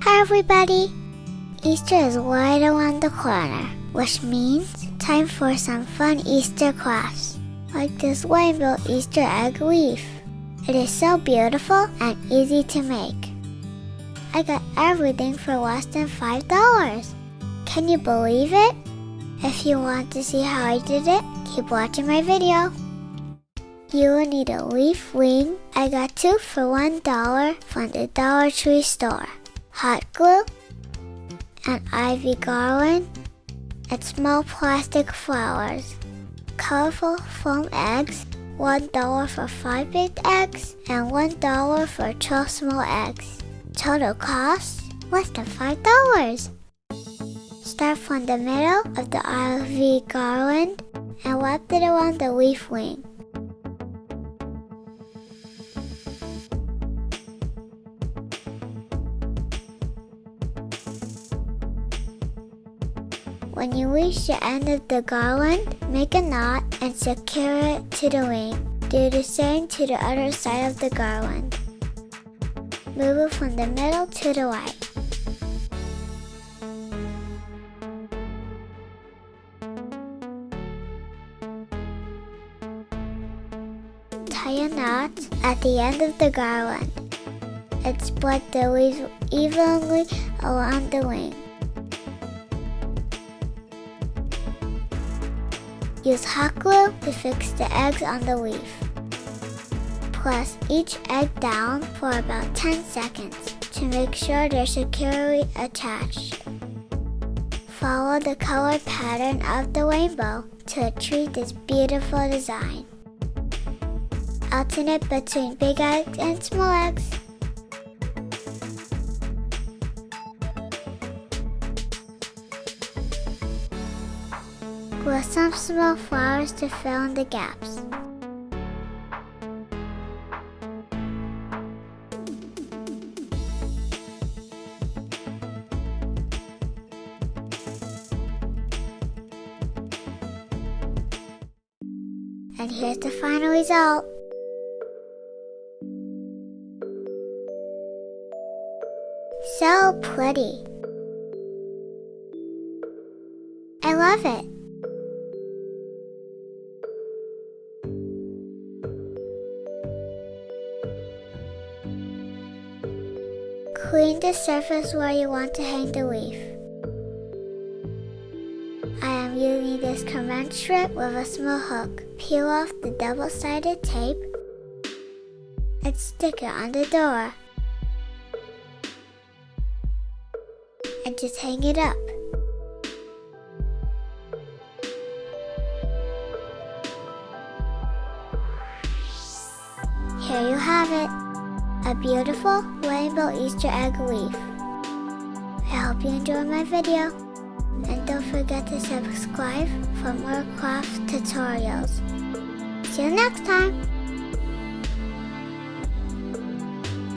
Hi everybody! Easter is right around the corner, which means time for some fun Easter crafts, like this rainbow Easter egg leaf. It is so beautiful and easy to make. I got everything for less than $5. Can you believe it? If you want to see how I did it, keep watching my video. You will need a leaf ring. I got 2 for $1 from the Dollar Tree store. Hot glue, an ivy garland, and small plastic flowers. Colorful foam eggs, $1 for 5 big eggs, and $1 for 12 small eggs. Total cost, less than $5. Start from the middle of the ivy garland and wrap it around the leaf ring. When you reach the end of the garland, make a knot and secure it to the ring. Do the same to the other side of the garland. Move it from the middle to the right. Tie a knot at the end of the garland and spread the leaves evenly around the ring. Use hot glue to fix the eggs on the leaf. Press each egg down for about 10 seconds to make sure they're securely attached. Follow the color pattern of the rainbow to achieve this beautiful design. Alternate between big eggs and small eggs. Glue some small flowers to fill in the gaps. And here's the final result. So pretty. I love it. Clean the surface where you want to hang the leaf. I am using this cement strip with a small hook. Peel off the double-sided tape and stick it on the door. And just hang it up. Here you have it. A beautiful rainbow Easter egg leaf. I hope you enjoyed my video. And don't forget to subscribe for more craft tutorials. See you next time!